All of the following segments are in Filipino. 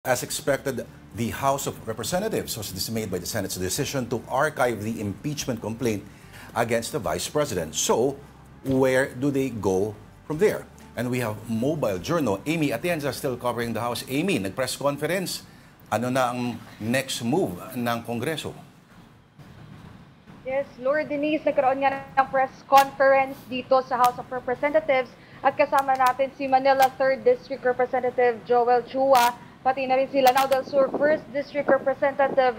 As expected, the House of Representatives was dismayed by the Senate's decision to archive the impeachment complaint against the Vice President. So, where do they go from there? And we have mobile journal. Amy Atienza still covering the House. Amy, nag-press conference. Ano na ang next move ng Kongreso? Yes, Lord Denise, nagkaroon nga ng press conference dito sa House of Representatives at kasama natin si Manila 3rd District Representative Joel Chua, pati na rin si Lanao del Sur 1st District Representative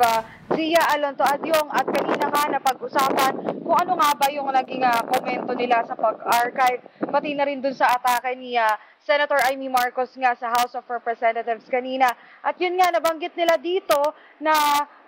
Zia Alonto Adyong, at kanina nga napag-usapan kung ano nga ba yung naging komento nila sa pag-archive, pati na rin dun sa atake ni Senator Amy Marcos nga sa House of Representatives kanina. At yun nga, nabanggit nila dito na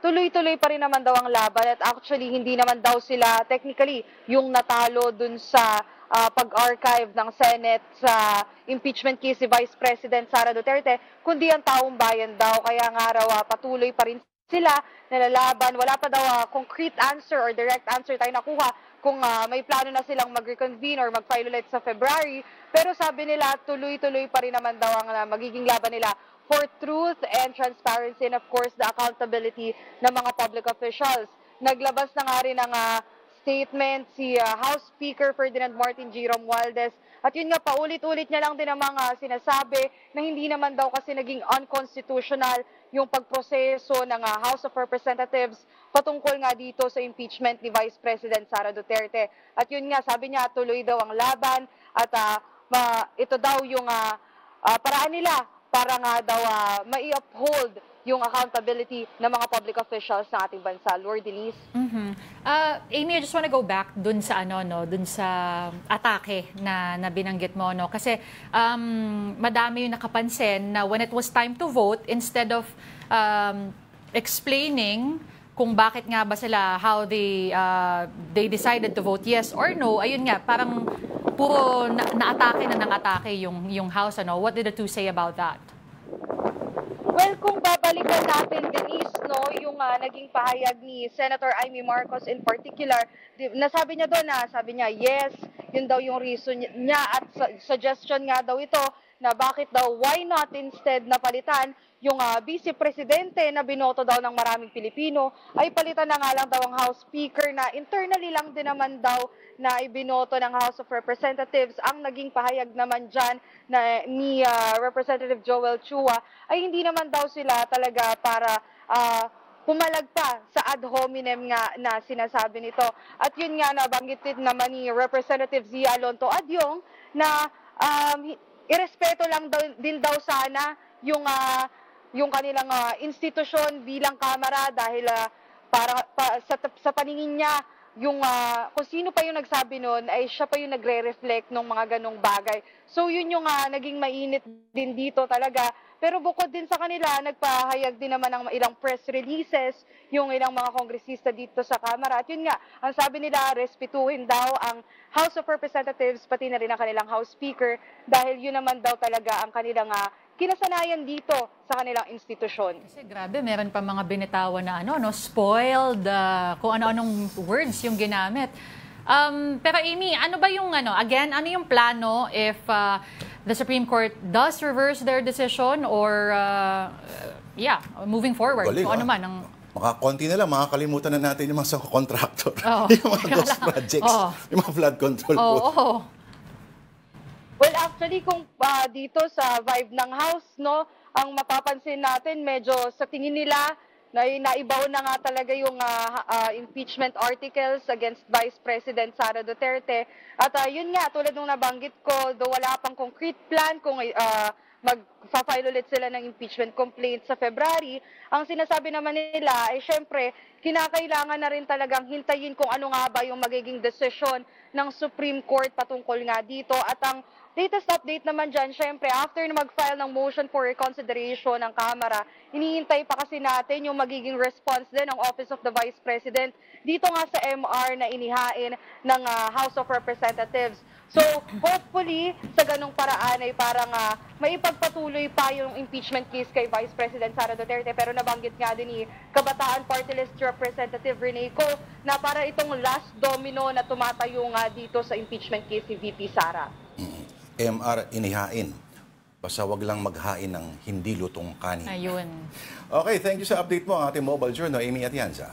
tuloy-tuloy pa rin naman daw ang laban at actually hindi naman daw sila technically yung natalo dun sa pag-archive ng Senate sa impeachment case si Vice President Sara Duterte, kundi ang taong bayan daw. Kaya nga raw patuloy pa rin sila nalalaban. Wala pa daw concrete answer or direct answer tayo nakuha kung may plano na silang mag-reconvene or mag-file ulit sa February. Pero sabi nila, tuloy-tuloy pa rin naman daw ang magiging laban nila for truth and transparency and of course the accountability ng mga public officials. Naglabas na nga rin ng statement si House Speaker Ferdinand Martin G. Romualdez. At yun nga, paulit-ulit niya lang din ang mga sinasabi na hindi naman daw kasi naging unconstitutional yung pagproseso ng House of Representatives patungkol nga dito sa impeachment ni Vice President Sara Duterte. At yun nga, sabi niya, tuloy daw ang laban at ito daw yung paraan nila para nga daw mai-uphold yung accountability ng mga public officials ng ating bansa. Lord Denise? Amy, I just want to go back dun sa dun sa atake na binanggit mo, no? Kasi madami yung nakapansin na when it was time to vote, instead of explaining kung bakit nga ba sila, how they decided to vote yes or no, ayun nga, parang puro na-atake na ng atake yung House, ano? What did the two say about that? Well, kung babalikan natin, Denise, no, yung naging pahayag ni Senator Amy Marcos in particular, nasabi niya doon sabi niya, yes, yun daw yung reason niya at suggestion nga daw ito na bakit daw, why not instead na palitan yung Vice Presidente na binoto daw ng maraming Pilipino, ay palitan na nga lang daw ang House Speaker na internally lang din naman daw na ibinoto ng House of Representatives. Ang naging pahayag naman dyan ni Representative Joel Chua ay hindi naman daw sila talaga para pumalag pa sa ad hominem nga na sinasabi nito. At yun nga, nabanggit din naman ni Representative Zia Alonto Adyong na irespeto lang din daw sana yung kanilang institusyon bilang Kamara dahil sa paningin niya, kung sino pa yung nagsabi nun, ay siya pa yung nagre-reflect ng mga ganong bagay. So yun yung naging mainit din dito talaga. Pero bukod din sa kanila, nagpahayag din naman ng ilang press releases yung ilang mga kongresista dito sa Kamara. At yun nga, ang sabi nila, respetuhin daw ang House of Representatives, pati na rin ang kanilang House Speaker, dahil yun naman daw talaga ang kanilang kinasanayan dito sa kanilang institusyon. Kasi grabe, meron pa mga binitawan na spoiled, kung ano-anong words yung ginamit. Pero Amy, ano ba yung again, ano yung plano if the Supreme Court does reverse their decision or moving forward? Galing, kung ano man ang konti na lang, makakalimutan na natin yung mga contractor, yung mga ghost projects, yung mga flood control po. Well, actually, kung dito sa vibe ng House, no, ang mapapansin natin, medyo sa tingin nila, naibaw na nga talaga yung impeachment articles against Vice President Sara Duterte. At yun nga, tulad nung nabanggit ko, do wala pang concrete plan kung mag-file ulit sila ng impeachment complaint sa February, ang sinasabi naman nila ay syempre, kinakailangan na rin talagang hintayin kung ano nga ba yung magiging desisyon ng Supreme Court patungkol nga dito. At ang latest update naman dyan, syempre, after na mag-file ng motion for reconsideration ng Kamara, hinihintay pa kasi natin yung magiging response din ng Office of the Vice President dito nga sa MR na inihain ng House of Representatives. So, hopefully, sa ganung paraan ay parang maipagpatuloy pa yung impeachment case kay Vice President Sara Duterte. Pero nabanggit nga din ni Kabataan Party List Representative Rene Co na para itong last domino na tumatayo nga dito sa impeachment case si VP Sara. MR inihain. Basta wag lang maghain ng hindi lutong kanin. Ayun. Okay, thank you sa update mo ang ating mobile journal, Amy Atienza.